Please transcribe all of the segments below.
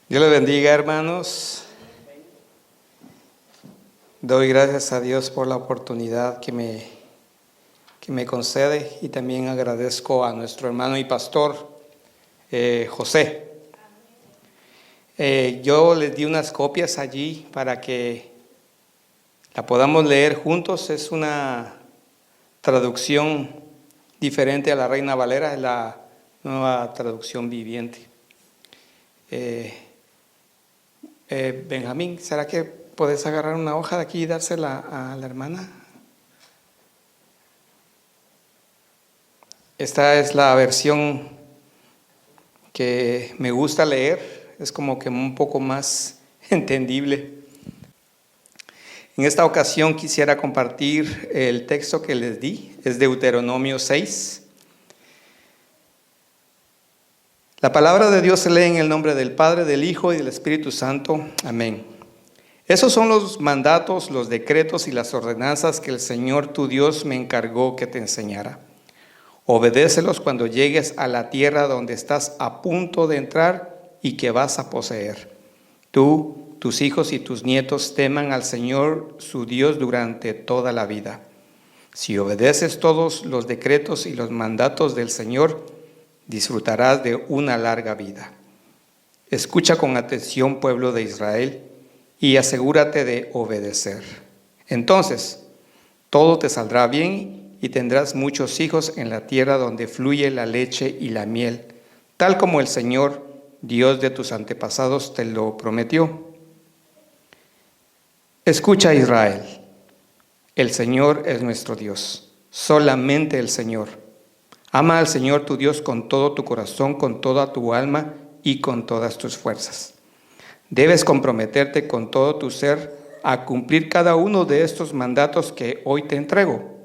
Dios les bendiga, hermanos. Doy gracias a Dios por la oportunidad que me concede, y también agradezco a nuestro hermano y pastor José. Yo les di unas copias allí para que la podamos leer juntos. Es una traducción diferente a la Reina Valera, es la nueva traducción viviente. Benjamín, ¿será que puedes agarrar una hoja de aquí y dársela a la hermana? Esta es la versión que me gusta leer, es como que un poco más entendible. En esta ocasión quisiera compartir el texto que les di, es Deuteronomio 6. La palabra de Dios se lee en el nombre del Padre, del Hijo y del Espíritu Santo. Amén. Esos son los mandatos, los decretos y las ordenanzas que el Señor tu Dios me encargó que te enseñara. Obedécelos cuando llegues a la tierra donde estás a punto de entrar y que vas a poseer. Tú, tus hijos y tus nietos teman al Señor su Dios durante toda la vida. Si obedeces todos los decretos y los mandatos del Señor, disfrutarás de una larga vida. Escucha con atención, pueblo de Israel, y asegúrate de obedecer. Entonces, todo te saldrá bien y tendrás muchos hijos en la tierra donde fluye la leche y la miel, tal como el Señor, Dios de tus antepasados, te lo prometió. Escucha, Israel, el Señor es nuestro Dios, solamente el Señor. Ama al Señor tu Dios con todo tu corazón, con toda tu alma y con todas tus fuerzas. Debes comprometerte con todo tu ser a cumplir cada uno de estos mandatos que hoy te entrego.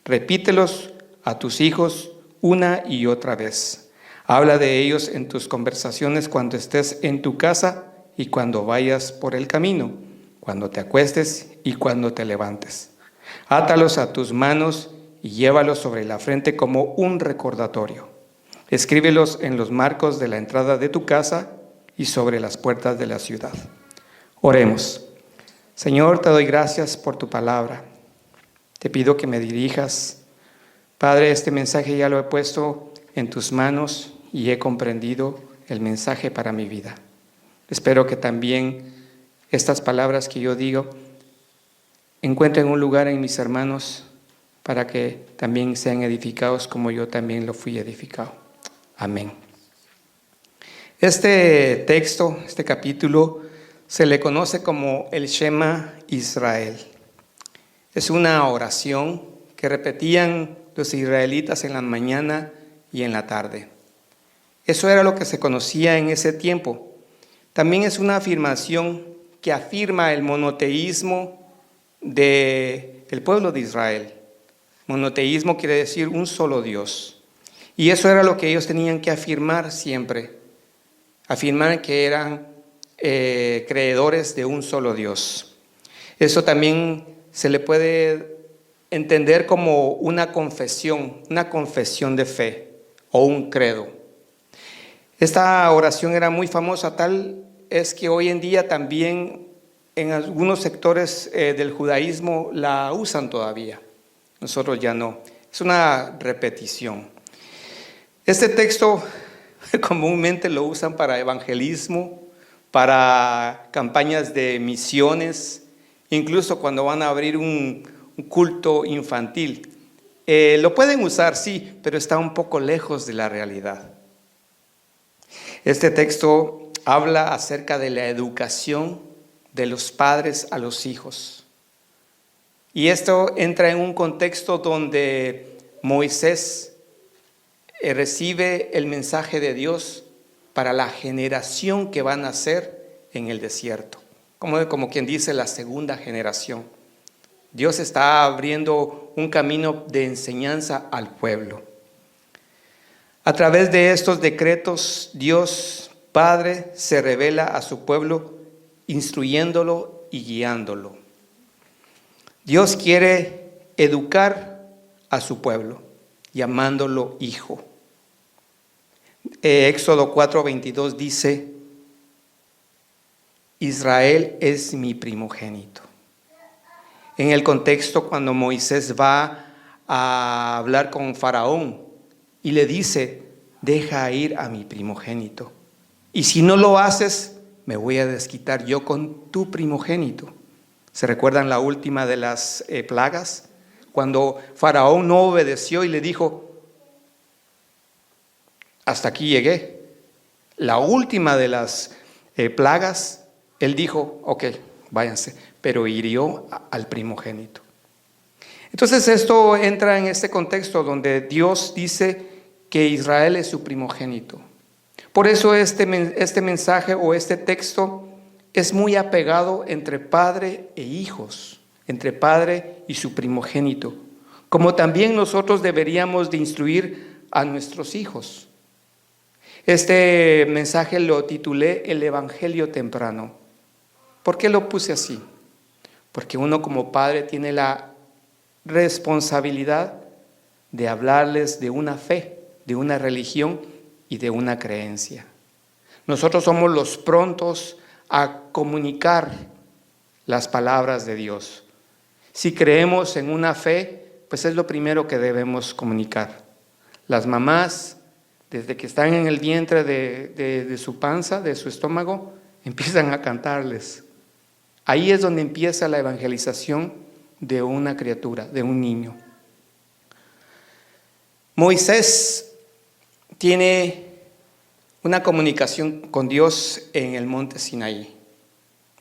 Repítelos a tus hijos una y otra vez. Habla de ellos en tus conversaciones cuando estés en tu casa y cuando vayas por el camino, cuando te acuestes y cuando te levantes. Átalos a tus manos y llévalos sobre la frente como un recordatorio. Escríbelos en los marcos de la entrada de tu casa y sobre las puertas de la ciudad. Oremos. Señor, te doy gracias por tu palabra. Te pido que me dirijas. Padre, este mensaje ya lo he puesto en tus manos y he comprendido el mensaje para mi vida. Espero que también estas palabras que yo digo encuentren un lugar en mis hermanos para que también sean edificados como yo también lo fui edificado. Amén. Este texto, este capítulo, se le conoce como el Shema Israel. Es una oración que repetían los israelitas en la mañana y en la tarde. Eso era lo que se conocía en ese tiempo. También es una afirmación que afirma el monoteísmo del pueblo de Israel. Monoteísmo quiere decir un solo Dios. Y eso era lo que ellos tenían que afirmar siempre. Afirmar que eran creedores de un solo Dios. Eso también se le puede entender como una confesión de fe o un credo. Esta oración era muy famosa, tal es que hoy en día también en algunos sectores del judaísmo la usan todavía. Nosotros ya no. Es una repetición. Este texto comúnmente lo usan para evangelismo, para campañas de misiones, incluso cuando van a abrir un culto infantil. Lo pueden usar, sí, pero está un poco lejos de la realidad. Este texto habla acerca de la educación de los padres a los hijos. Y esto entra en un contexto donde Moisés recibe el mensaje de Dios para la generación que va a nacer en el desierto. Como quien dice, la segunda generación. Dios está abriendo un camino de enseñanza al pueblo. A través de estos decretos, Dios Padre se revela a su pueblo, instruyéndolo y guiándolo. Dios quiere educar a su pueblo, llamándolo hijo. Éxodo 4:22 dice: Israel es mi primogénito. En el contexto cuando Moisés va a hablar con Faraón y le dice, deja ir a mi primogénito. Y si no lo haces, me voy a desquitar yo con tu primogénito. ¿Se recuerdan la última de las plagas? Cuando Faraón no obedeció y le dijo, hasta aquí llegué. La última de las plagas, él dijo, ok, váyanse, pero hirió al primogénito. Entonces esto entra en este contexto donde Dios dice que Israel es su primogénito. Por eso este mensaje o este texto es muy apegado entre padre e hijos, entre padre y su primogénito, como también nosotros deberíamos de instruir a nuestros hijos. Este mensaje lo titulé El Evangelio Temprano. ¿Por qué lo puse así? Porque uno como padre tiene la responsabilidad de hablarles de una fe, de una religión y de una creencia. Nosotros somos los prontos a comunicar las palabras de Dios. Si creemos en una fe, pues es lo primero que debemos comunicar. Las mamás, desde que están en el vientre de su panza, de su estómago, empiezan a cantarles. Ahí es donde empieza la evangelización de una criatura, de un niño. Moisés tiene una comunicación con Dios en el monte Sinaí.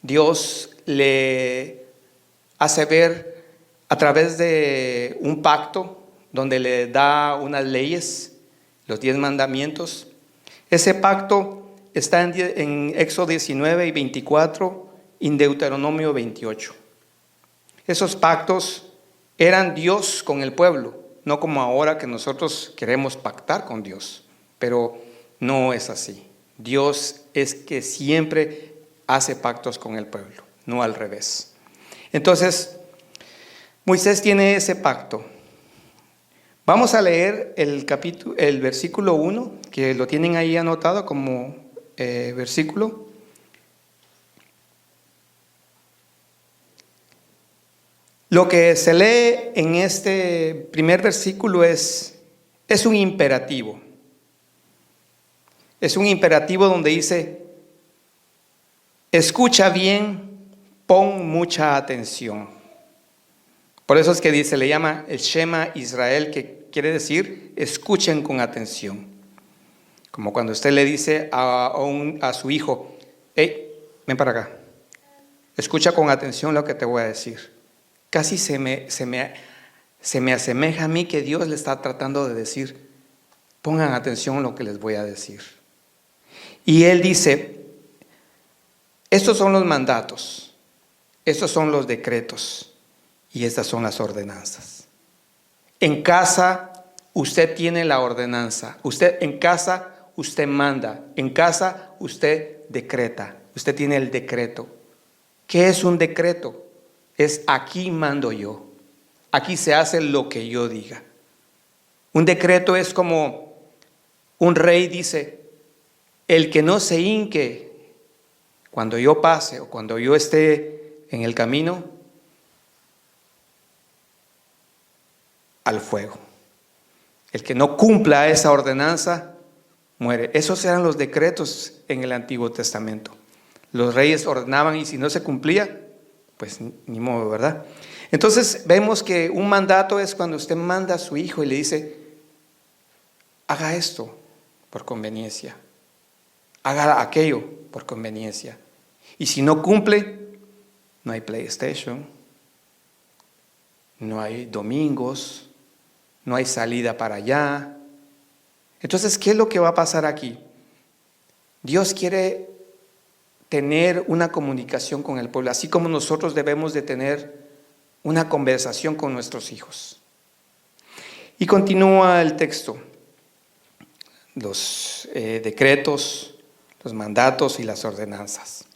Dios le hace ver a través de un pacto donde le da unas leyes, los 10 mandamientos. Ese pacto está en Éxodo 19 y 24 y en Deuteronomio 28. Esos pactos eran Dios con el pueblo, no como ahora que nosotros queremos pactar con Dios, pero no es así. Dios es que siempre hace pactos con el pueblo, no al revés. Entonces, Moisés tiene ese pacto. Vamos a leer el versículo 1, que lo tienen ahí anotado como versículo. Lo que se lee en este primer versículo es un imperativo. Es un imperativo donde dice, escucha bien, pon mucha atención. Por eso es que dice, le llama el Shema Israel, que quiere decir, escuchen con atención. Como cuando usted le dice a su hijo, hey, ven para acá, escucha con atención lo que te voy a decir. Casi se me asemeja a mí que Dios le está tratando de decir, pongan atención a lo que les voy a decir. Y Él dice, estos son los mandatos, estos son los decretos y estas son las ordenanzas. En casa usted tiene la ordenanza, en casa usted manda, en casa usted decreta, usted tiene el decreto. ¿Qué es un decreto? Es aquí mando yo, aquí se hace lo que yo diga. Un decreto es como un rey dice, el que no se hinque cuando yo pase o cuando yo esté en el camino, al fuego. El que no cumpla esa ordenanza, muere. Esos eran los decretos en el Antiguo Testamento. Los reyes ordenaban y si no se cumplía, pues ni modo, ¿verdad? Entonces vemos que un mandato es cuando usted manda a su hijo y le dice, haga esto por conveniencia, haga aquello por conveniencia. Y si no cumple, no hay PlayStation, no hay domingos, no hay salida para allá. Entonces, ¿qué es lo que va a pasar aquí? Dios quiere tener una comunicación con el pueblo, así como nosotros debemos de tener una conversación con nuestros hijos. Y continúa el texto. Los decretos, los mandatos y las ordenanzas.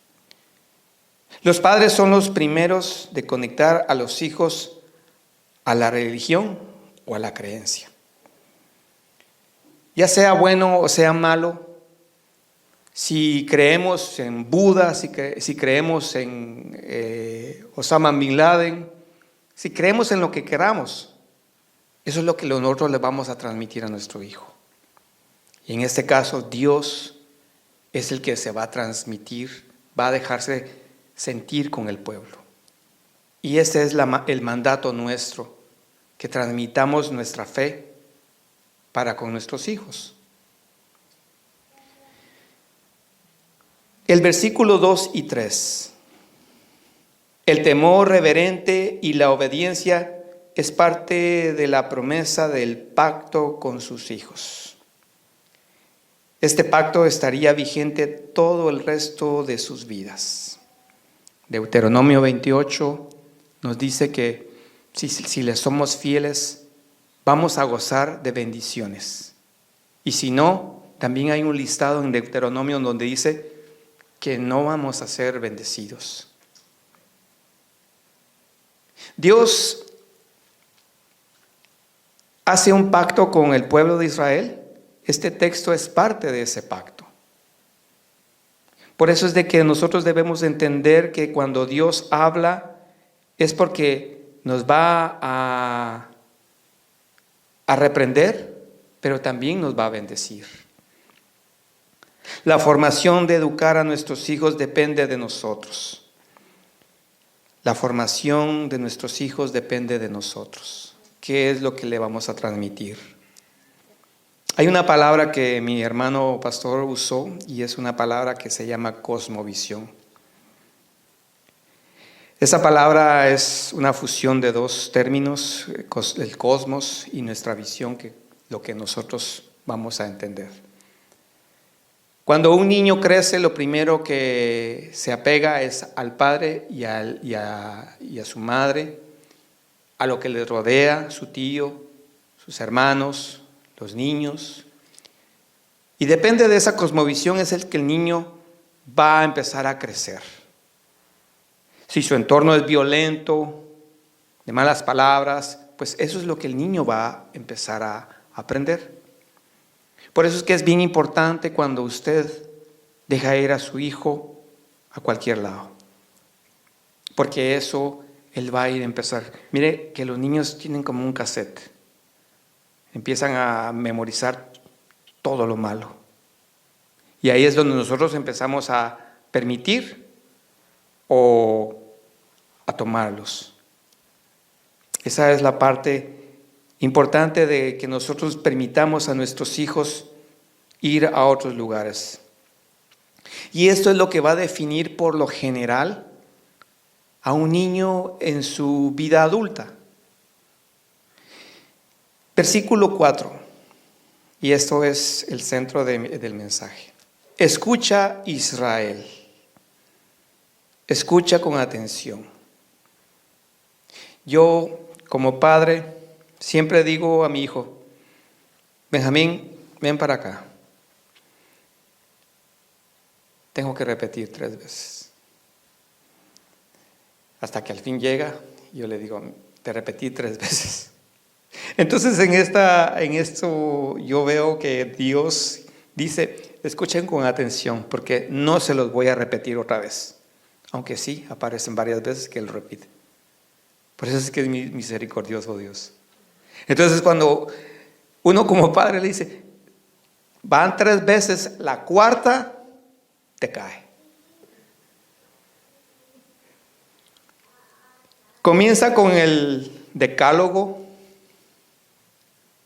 Los padres son los primeros de conectar a los hijos a la religión o a la creencia. Ya sea bueno o sea malo, si creemos en Buda, si creemos en Osama Bin Laden, si creemos en lo que queramos, eso es lo que nosotros le vamos a transmitir a nuestro hijo. Y en este caso, Dios es el que se va a transmitir, va a dejarse sentir con el pueblo. Y ese es el mandato nuestro, que transmitamos nuestra fe para con nuestros hijos. El versículo 2 y 3. El temor reverente y la obediencia es parte de la promesa del pacto con sus hijos. Este pacto estaría vigente todo el resto de sus vidas. Deuteronomio 28 nos dice que si le somos fieles, vamos a gozar de bendiciones. Y si no, también hay un listado en Deuteronomio donde dice que no vamos a ser bendecidos. Dios hace un pacto con el pueblo de Israel. Este texto es parte de ese pacto. Por eso es de que nosotros debemos entender que cuando Dios habla es porque nos va a reprender, pero también nos va a bendecir. La formación de educar a nuestros hijos depende de nosotros. La formación de nuestros hijos depende de nosotros. ¿Qué es lo que le vamos a transmitir? Hay una palabra que mi hermano pastor usó y es una palabra que se llama cosmovisión. Esa palabra es una fusión de dos términos, el cosmos y nuestra visión, que lo que nosotros vamos a entender. Cuando un niño crece, lo primero que se apega es al padre y a su madre, a lo que le rodea, su tío, sus hermanos, los niños. Y depende de esa cosmovisión es el que el niño va a empezar a crecer. Si su entorno es violento, de malas palabras, pues eso es lo que el niño va a empezar a aprender. Por eso es que es bien importante cuando usted deja ir a su hijo a cualquier lado. Porque eso él va a ir a empezar. Mire que los niños tienen como un cassette. Empiezan a memorizar todo lo malo. Y ahí es donde nosotros empezamos a permitir o a tomarlos. Esa es la parte importante de que nosotros permitamos a nuestros hijos ir a otros lugares. Y esto es lo que va a definir por lo general a un niño en su vida adulta. Versículo 4, y esto es el centro del mensaje. Escucha, Israel, escucha con atención. Yo, como padre, siempre digo a mi hijo, Benjamín, ven para acá. Tengo que repetir 3 veces. Hasta que al fin llega, yo le digo, te repetí 3 veces. Entonces en esto yo veo que Dios dice, escuchen con atención, porque no se los voy a repetir otra vez. Aunque sí, aparecen varias veces que Él repite. Por eso es que es misericordioso Dios. Entonces cuando uno como padre le dice, van 3 veces, la cuarta te cae. Comienza con el decálogo,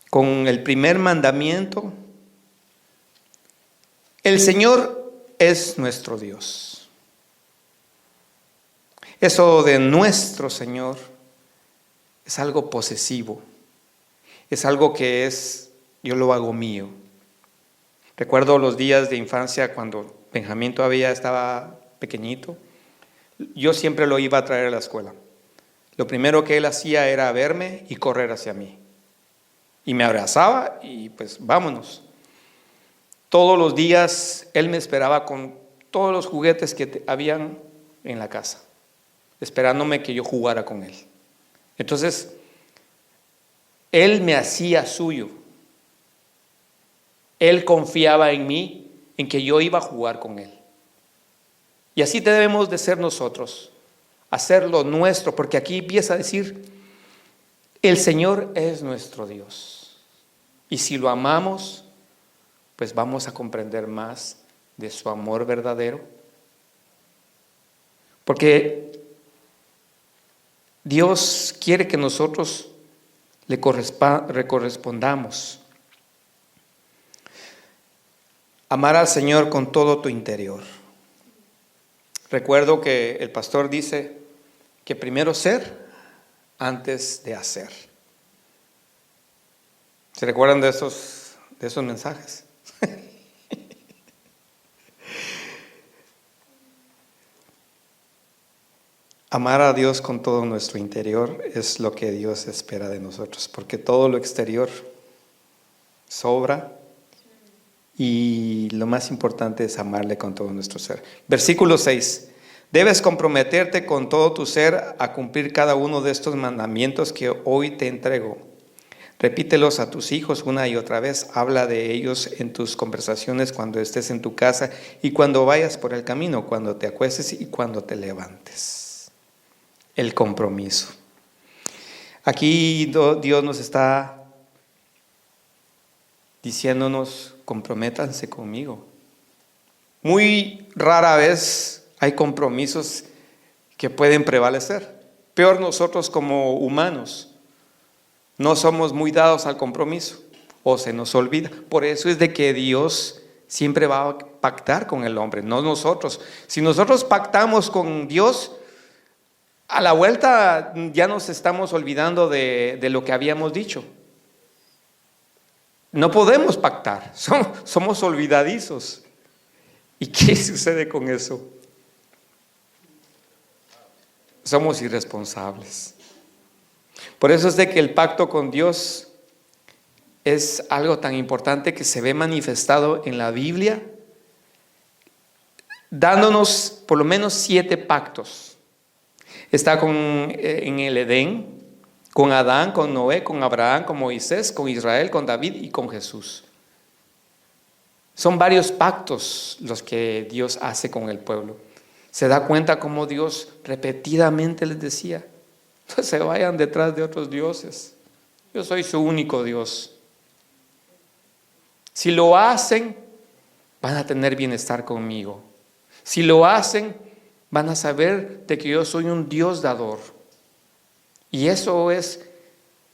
con el primer mandamiento. El Señor es nuestro Dios. Eso de nuestro Señor es algo posesivo. Es algo que yo lo hago mío. Recuerdo los días de infancia cuando Benjamín todavía estaba pequeñito. Yo siempre lo iba a traer a la escuela. Lo primero que él hacía era verme y correr hacia mí. Y me abrazaba y pues vámonos. Todos los días él me esperaba con todos los juguetes que habían en la casa, esperándome que yo jugara con él. Entonces, él me hacía suyo. Él confiaba en mí en que yo iba a jugar con Él. Y así debemos de ser nosotros, hacerlo nuestro, porque aquí empieza a decir, el Señor es nuestro Dios. Y si lo amamos, pues vamos a comprender más de su amor verdadero. Porque Dios quiere que nosotros le correspondamos. Amar al Señor con todo tu interior. Recuerdo que el pastor dice que primero ser antes de hacer. ¿Se recuerdan de esos mensajes? Amar a Dios con todo nuestro interior es lo que Dios espera de nosotros, porque todo lo exterior sobra y lo más importante es amarle con todo nuestro ser. Versículo 6. Debes comprometerte con todo tu ser a cumplir cada uno de estos mandamientos que hoy te entrego. Repítelos a tus hijos una y otra vez. Habla de ellos en tus conversaciones cuando estés en tu casa y cuando vayas por el camino, cuando te acuestes y cuando te levantes. El compromiso. Aquí Dios nos está diciéndonos, comprométanse conmigo. Muy rara vez hay compromisos que pueden prevalecer. Peor nosotros como humanos. No somos muy dados al compromiso o se nos olvida. Por eso es de que Dios siempre va a pactar con el hombre, no nosotros. Si nosotros pactamos con Dios, a la vuelta ya nos estamos olvidando de lo que habíamos dicho. No podemos pactar, somos olvidadizos. ¿Y qué sucede con eso? Somos irresponsables. Por eso es de que el pacto con Dios es algo tan importante que se ve manifestado en la Biblia, dándonos por lo menos 7 pactos. Está en el Edén, con Adán, con Noé, con Abraham, con Moisés, con Israel, con David y con Jesús. Son varios pactos los que Dios hace con el pueblo. Se da cuenta cómo Dios repetidamente les decía, no se vayan detrás de otros dioses. Yo soy su único Dios. Si lo hacen, van a tener bienestar conmigo. Si lo hacen, van a saber de que yo soy un Dios dador. Y eso es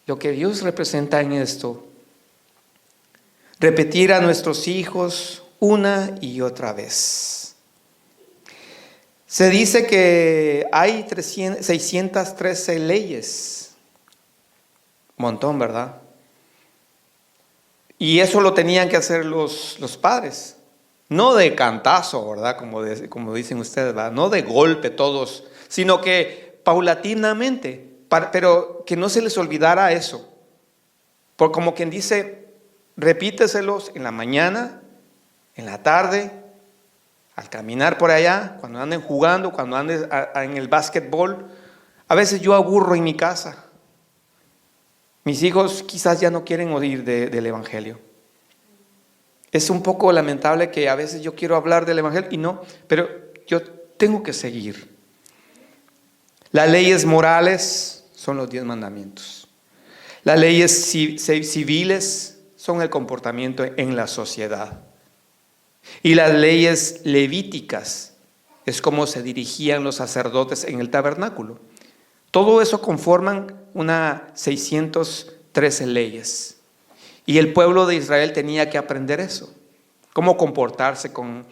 lo que Dios representa en esto. Repetir a nuestros hijos una y otra vez. Se dice que hay 613 leyes. Montón, ¿verdad? Y eso lo tenían que hacer los padres. No de cantazo, ¿verdad? Como dicen ustedes, ¿verdad? No de golpe todos, sino que paulatinamente, pero que no se les olvidara eso. Por como quien dice, repíteselos en la mañana, en la tarde, al caminar por allá, cuando anden jugando, cuando anden en el básquetbol. A veces yo aburro en mi casa. Mis hijos quizás ya no quieren oír del Evangelio. Es un poco lamentable que a veces yo quiero hablar del Evangelio y no, pero yo tengo que seguir. Las leyes morales son los 10 mandamientos. Las leyes civiles son el comportamiento en la sociedad. Y las leyes levíticas es como se dirigían los sacerdotes en el tabernáculo. Todo eso conforman unas 613 leyes. Y el pueblo de Israel tenía que aprender eso. Cómo comportarse con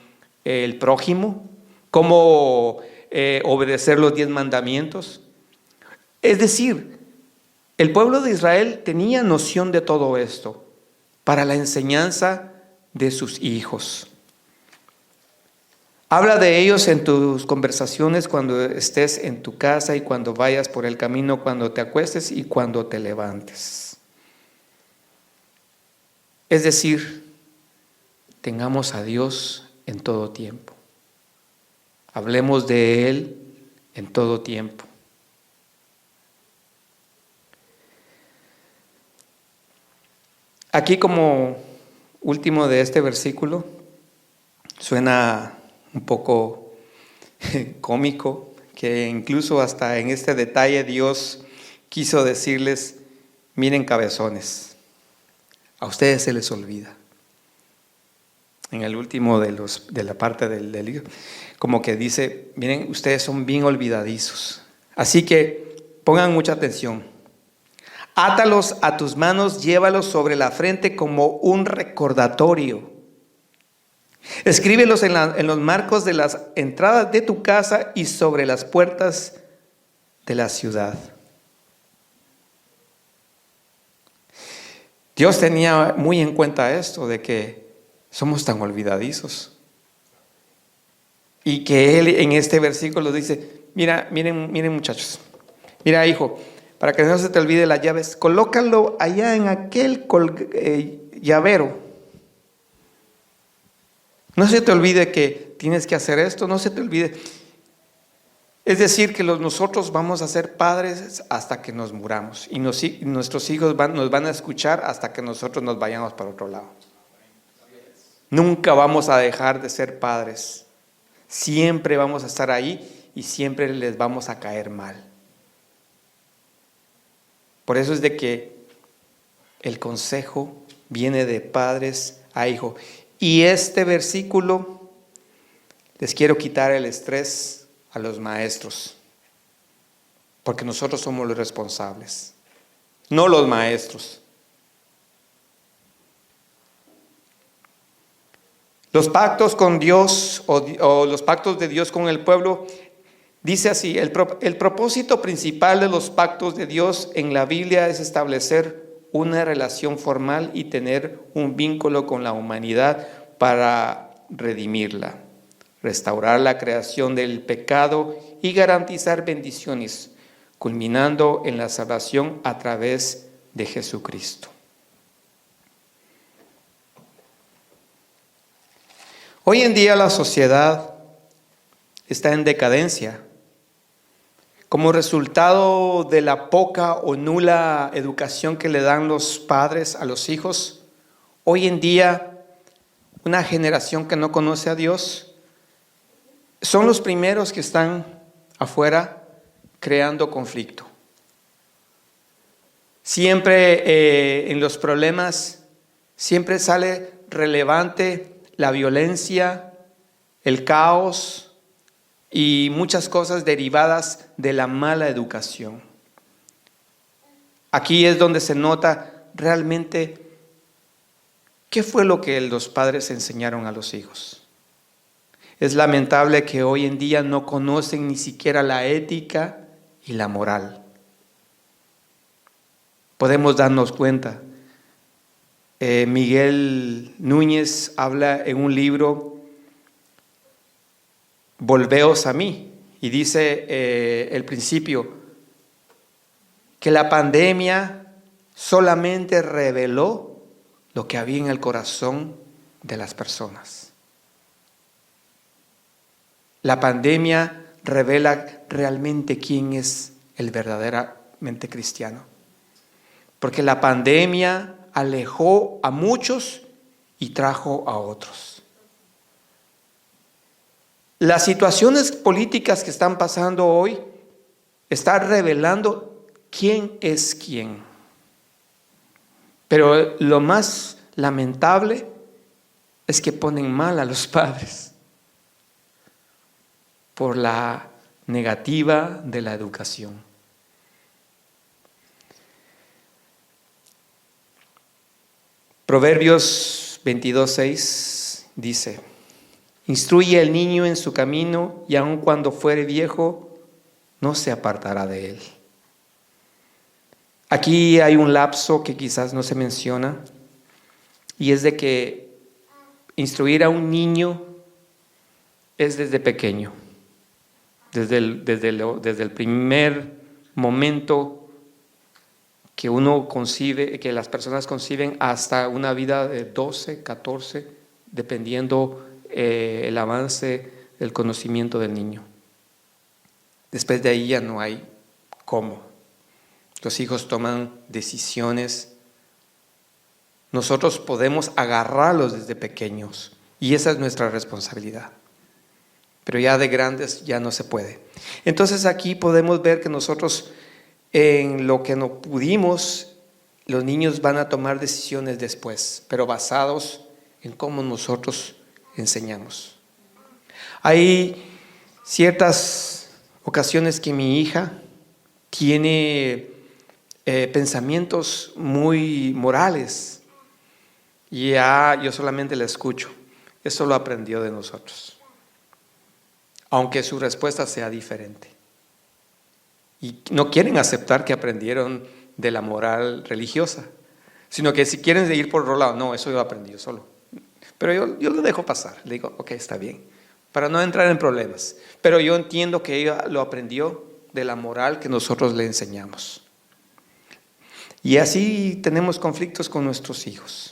el prójimo, cómo obedecer los 10 mandamientos. Es decir, el pueblo de Israel tenía noción de todo esto para la enseñanza de sus hijos. Habla de ellos en tus conversaciones cuando estés en tu casa y cuando vayas por el camino, cuando te acuestes y cuando te levantes. Es decir, tengamos a Dios en todo tiempo. Hablemos de Él en todo tiempo. Aquí como último de este versículo, Suena un poco cómico, que incluso hasta en este detalle Dios quiso decirles: miren, cabezones, a ustedes se les olvida. En el último de la parte del libro, como que dice: miren, ustedes son bien olvidadizos. Así que pongan mucha atención. Átalos a tus manos, llévalos sobre la frente como un recordatorio. Escríbelos en los marcos de las entradas de tu casa y sobre las puertas de la ciudad. Dios tenía muy en cuenta esto de que somos tan olvidadizos. Y que Él en este versículo dice: miren muchachos, mira hijo, para que no se te olvide las llaves, colócalo allá en aquel llavero. No se te olvide que tienes que hacer esto, no se te olvide. Es decir, que nosotros vamos a ser padres hasta que nos muramos, y nuestros hijos nos van a escuchar hasta que nosotros nos vayamos para otro lado. Nunca vamos a dejar de ser padres. Siempre vamos a estar ahí y siempre les vamos a caer mal. Por eso es de que el consejo viene de padres a hijos. Y este versículo, les quiero quitar el estrés a los maestros, porque nosotros somos los responsables, no los maestros. Los pactos con Dios o los pactos de Dios con el pueblo, dice así: el propósito principal de los pactos de Dios en la Biblia es establecer una relación formal y tener un vínculo con la humanidad para redimirla, restaurar la creación del pecado y garantizar bendiciones, culminando en la salvación a través de Jesucristo. Hoy en día la sociedad está en decadencia. Como resultado de la poca o nula educación que le dan los padres a los hijos, hoy en día una generación que no conoce a Dios son los primeros que están afuera creando conflicto. Siempre en los problemas, siempre sale relevante la violencia, el caos y muchas cosas derivadas de la mala educación. Aquí es donde se nota realmente qué fue lo que los padres enseñaron a los hijos. Es lamentable que hoy en día no conocen ni siquiera la ética y la moral. Podemos darnos cuenta. Miguel Núñez habla en un libro, Volveos a mí, y dice el principio, que la pandemia solamente reveló lo que había en el corazón de las personas. La pandemia revela realmente quién es el verdaderamente cristiano. Porque la pandemia alejó a muchos y trajo a otros. Las situaciones políticas que están pasando hoy están revelando quién es quién. Pero lo más lamentable es que ponen mal a los padres por la negativa de la educación. Proverbios 22:6 dice: instruye al niño en su camino y aun cuando fuere viejo no se apartará de él. Aquí hay un lapso que quizás no se menciona, y es de que instruir a un niño es desde pequeño, desde el primer momento que uno concibe, que las personas conciben, hasta una vida de 12, 14, dependiendo el avance del conocimiento del niño. Después de ahí ya no hay cómo. Los hijos toman decisiones. Nosotros podemos agarrarlos desde pequeños Y esa es nuestra responsabilidad. Pero ya de grandes ya no se puede. Entonces aquí podemos ver que nosotros en lo que no pudimos, los niños van a tomar decisiones después, pero basados en cómo nosotros enseñamos. Hay ciertas ocasiones que mi hija tiene pensamientos muy morales y ya yo solamente la escucho. Eso lo aprendió de nosotros, aunque su respuesta sea diferente. Y no quieren aceptar que aprendieron de la moral religiosa, sino que si quieren seguir por otro lado, no, eso yo aprendí yo solo. Pero yo lo dejo pasar, le digo, ok, está bien, para no entrar en problemas. Pero yo entiendo que ella lo aprendió de la moral que nosotros le enseñamos. Y así tenemos conflictos con nuestros hijos.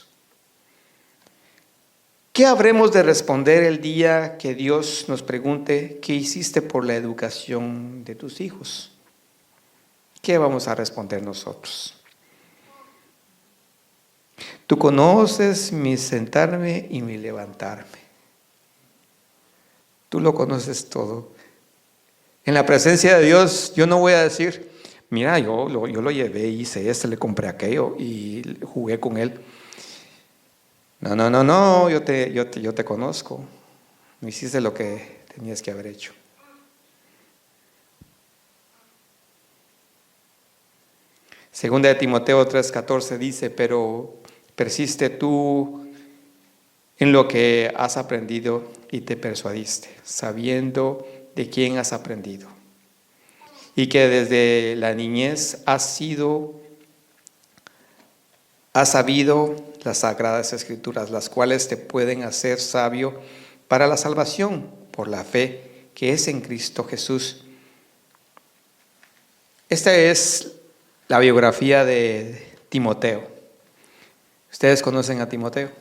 ¿Qué habremos de responder el día que Dios nos pregunte qué hiciste por la educación de tus hijos? ¿Qué vamos a responder nosotros? Tú conoces mi sentarme y mi levantarme. Tú lo conoces todo. En la presencia de Dios yo no voy a decir, mira, yo lo llevé, hice esto, le compré aquello y jugué con él. No, yo te conozco. No hiciste lo que tenías que haber hecho. Segunda de Timoteo 3:14 dice, pero persiste tú en lo que has aprendido y te persuadiste, sabiendo de quién has aprendido. Y que desde la niñez has sabido las sagradas escrituras, las cuales te pueden hacer sabio para la salvación por la fe que es en Cristo Jesús. Esta es la biografía de Timoteo. ¿Ustedes conocen a Timoteo?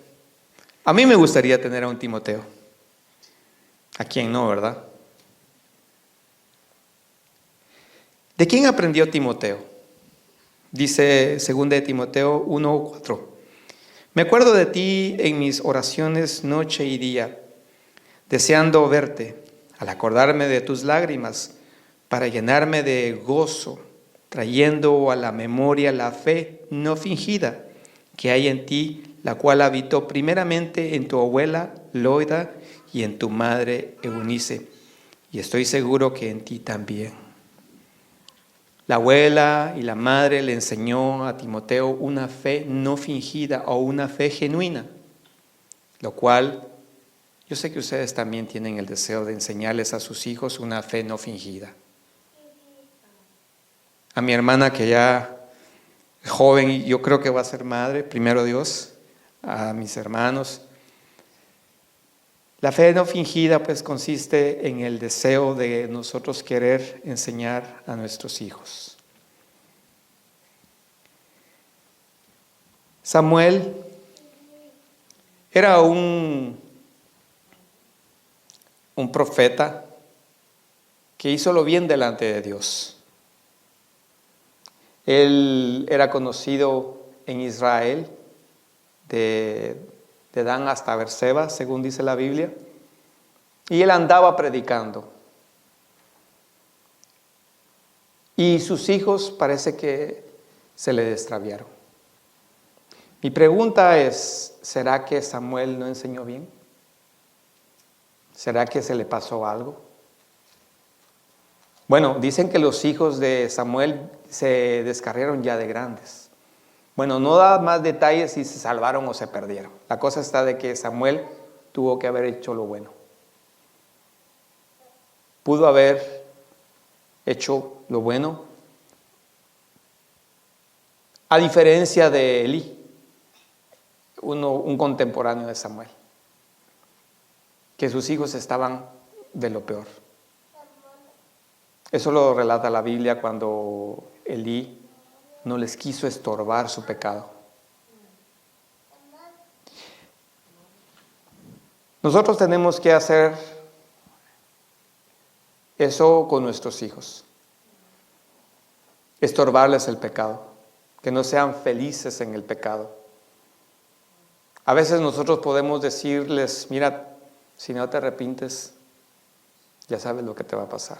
A mí me gustaría tener a un Timoteo. ¿A quién no, verdad? ¿De quién aprendió Timoteo? Dice 2 de Timoteo 1:4. Me acuerdo de ti en mis oraciones noche y día, deseando verte, al acordarme de tus lágrimas, para llenarme de gozo, trayendo a la memoria la fe no fingida que hay en ti, la cual habitó primeramente en tu abuela Loida y en tu madre Eunice, y estoy seguro que en ti también. La abuela y la madre le enseñó a Timoteo una fe no fingida o una fe genuina, lo cual yo sé que ustedes también tienen el deseo de enseñarles a sus hijos una fe no fingida. A mi hermana que ya es joven y yo creo que va a ser madre, primero Dios, a mis hermanos. La fe no fingida pues consiste en el deseo de nosotros querer enseñar a nuestros hijos. Samuel era un profeta que hizo lo bien delante de Dios. Él era conocido en Israel de Dan hasta Berseba, según dice la Biblia, y él andaba predicando. Y sus hijos parece que se le extraviaron. Mi pregunta es, ¿será que Samuel no enseñó bien? ¿Será que se le pasó algo? Bueno, dicen que los hijos de Samuel se descarriaron ya de grandes. Bueno, no da más detalles si se salvaron o se perdieron. La cosa está de que Samuel tuvo que haber hecho lo bueno. Pudo haber hecho lo bueno, a diferencia de Elí, un contemporáneo de Samuel, que sus hijos estaban de lo peor. Eso lo relata la Biblia cuando Elí no les quiso estorbar su pecado. Nosotros tenemos que hacer eso con nuestros hijos. Estorbarles el pecado, que no sean felices en el pecado. A veces nosotros podemos decirles, mira, si no te arrepientes, ya sabes lo que te va a pasar.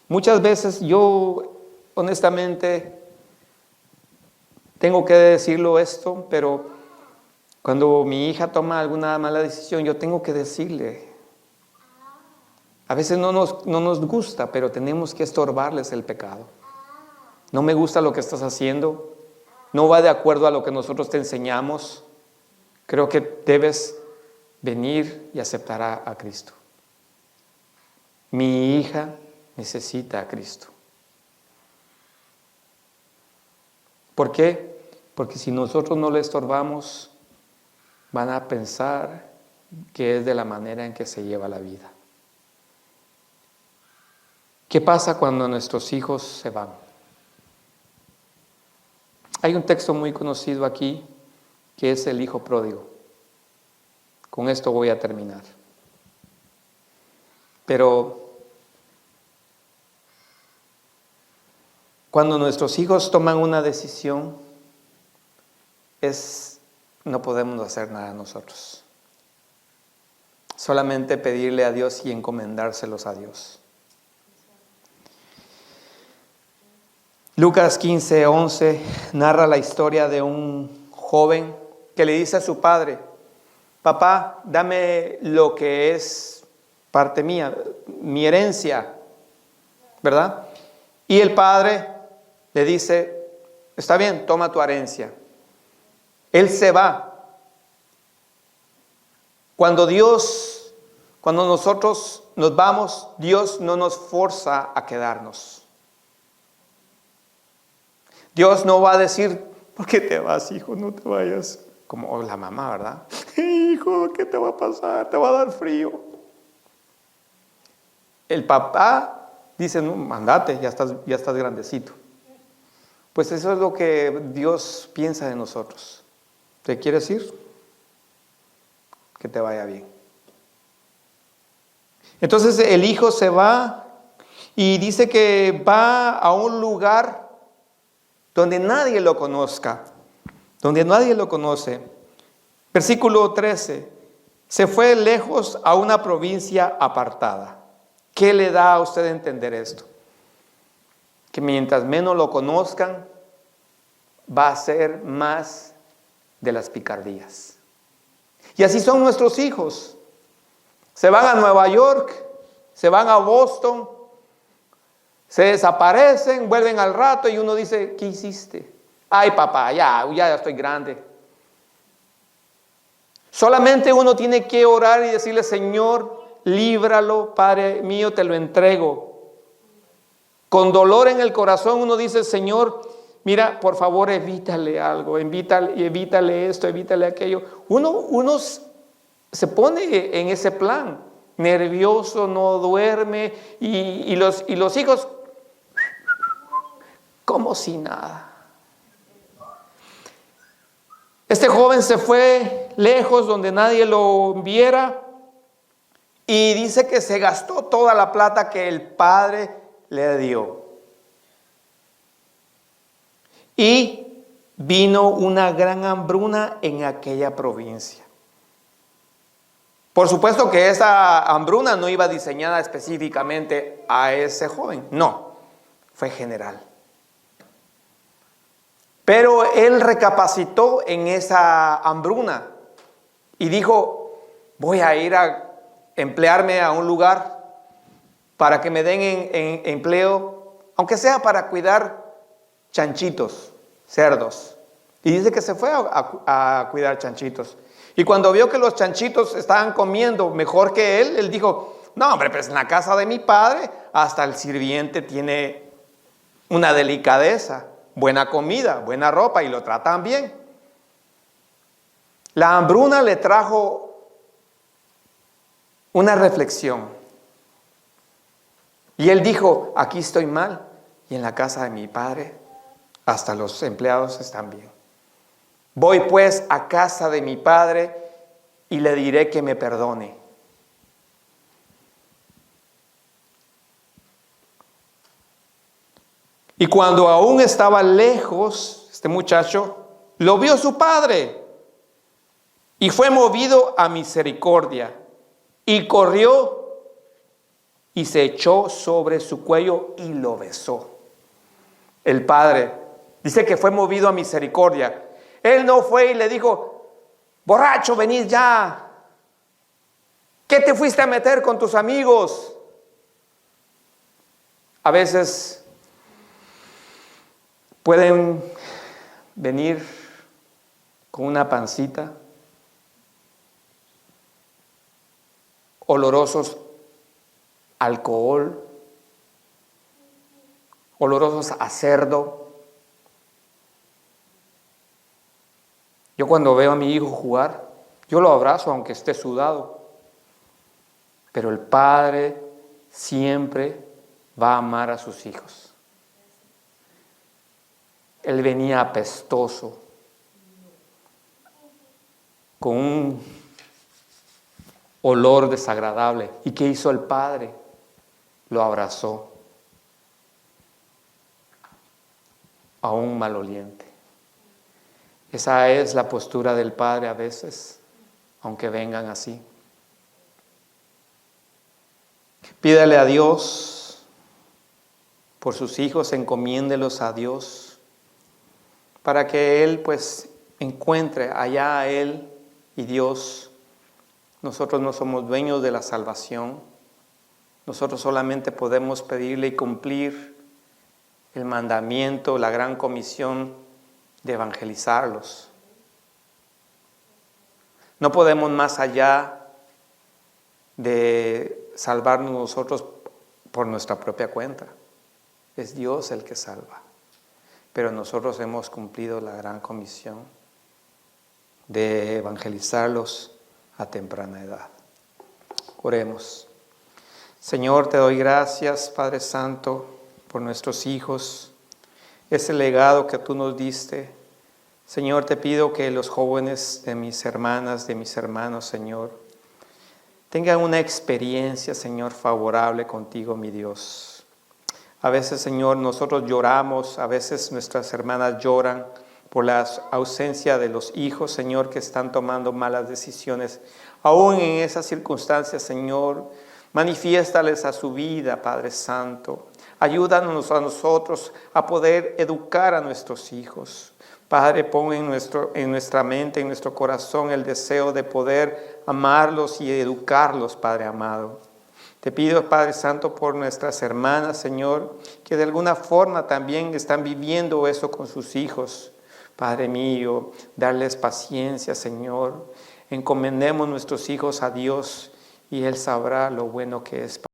Muchas veces yo, honestamente, tengo que decirlo esto, pero cuando mi hija toma alguna mala decisión, yo tengo que decirle. A veces no nos gusta, pero tenemos que estorbarles el pecado. No me gusta lo que estás haciendo, no va de acuerdo a lo que nosotros te enseñamos. Creo que debes venir y aceptar a Cristo. Mi hija necesita a Cristo. ¿Por qué? Porque si nosotros no le estorbamos, van a pensar que es de la manera en que se lleva la vida. ¿Qué pasa cuando nuestros hijos se van? Hay un texto muy conocido aquí que es el hijo pródigo. Con esto voy a terminar. Pero cuando nuestros hijos toman una decisión, no podemos hacer nada nosotros. Solamente pedirle a Dios y encomendárselos a Dios. Lucas 15:11 narra la historia de un joven que le dice a su padre: papá, dame lo que es parte mía, mi herencia, ¿verdad? Y el padre le dice: está bien, toma tu herencia. Él se va. Cuando nosotros nos vamos, Dios no nos forza a quedarnos. Dios no va a decir: ¿por qué te vas, hijo? No te vayas. Como la mamá, ¿verdad? Hijo, ¿qué te va a pasar? Te va a dar frío. El papá dice: no, andate, ya estás grandecito. Pues eso es lo que Dios piensa de nosotros. ¿Te quieres ir? Que te vaya bien. Entonces el hijo se va y dice que va a un lugar donde nadie lo conozca, donde nadie lo conoce. Versículo 13, se fue lejos a una provincia apartada. ¿Qué le da a usted a entender esto? Que mientras menos lo conozcan, va a ser más de las picardías. Y así son nuestros hijos. Se van a Nueva York, se van a Boston, se desaparecen, vuelven al rato y uno dice: ¿qué hiciste? Ay, papá, ya estoy grande. Solamente uno tiene que orar y decirle: Señor, líbralo, Padre mío, te lo entrego. Con dolor en el corazón uno dice: Señor, mira, por favor, evítale algo, evítale esto, evítale aquello. Uno se pone en ese plan, nervioso, no duerme, y los hijos como si nada. Este joven se fue lejos donde nadie lo viera y dice que se gastó toda la plata que el padre le dio. Y vino una gran hambruna en aquella provincia. Por supuesto que esa hambruna no iba diseñada específicamente a ese joven, no, fue general. Pero él recapacitó en esa hambruna y dijo: voy a ir a emplearme a un lugar para que me den empleo, aunque sea para cuidar chanchitos, cerdos. Y dice que se fue a cuidar chanchitos. Y cuando vio que los chanchitos estaban comiendo mejor que él dijo: no, hombre, pues en la casa de mi padre hasta el sirviente tiene una delicadeza, buena comida, buena ropa y lo tratan bien. La hambruna le trajo una reflexión. Y él dijo: aquí estoy mal y en la casa de mi padre hasta los empleados están bien. Voy pues a casa de mi padre y le diré que me perdone. Y cuando aún estaba lejos, este muchacho, lo vio su padre. Y fue movido a misericordia, y corrió y se echó sobre su cuello y lo besó. El padre dice que fue movido a misericordia. Él no fue y le dijo: borracho, venid ya. ¿Qué te fuiste a meter con tus amigos? A veces pueden venir con una pancita, olorosos a alcohol, olorosos a cerdo. Yo cuando veo a mi hijo jugar, yo lo abrazo aunque esté sudado, pero el padre siempre va a amar a sus hijos. Él venía apestoso, con un olor desagradable. ¿Y qué hizo el padre? Lo abrazó, a un maloliente. Esa es la postura del padre a veces, aunque vengan así. Pídale a Dios por sus hijos, encomiéndelos a Dios, para que Él pues encuentre allá a Él y Dios. Nosotros no somos dueños de la salvación. Nosotros solamente podemos pedirle y cumplir el mandamiento, la gran comisión de evangelizarlos. No podemos más allá de salvarnos nosotros por nuestra propia cuenta. Es Dios el que salva. Pero nosotros hemos cumplido la gran comisión de evangelizarlos a temprana edad. Oremos. Señor, te doy gracias, Padre Santo, por nuestros hijos, ese legado que tú nos diste. Señor, te pido que los jóvenes de mis hermanas, de mis hermanos, Señor, tengan una experiencia, Señor, favorable contigo, mi Dios. A veces, Señor, nosotros lloramos, a veces nuestras hermanas lloran por la ausencia de los hijos, Señor, que están tomando malas decisiones. Aún en esas circunstancias, Señor, manifiéstales a su vida, Padre Santo. Ayúdanos a nosotros a poder educar a nuestros hijos. Padre, pon en nuestra mente, en nuestro corazón el deseo de poder amarlos y educarlos, Padre amado. Te pido, Padre Santo, por nuestras hermanas, Señor, que de alguna forma también están viviendo eso con sus hijos. Padre mío, darles paciencia, Señor. Encomendemos nuestros hijos a Dios y Él sabrá lo bueno que es.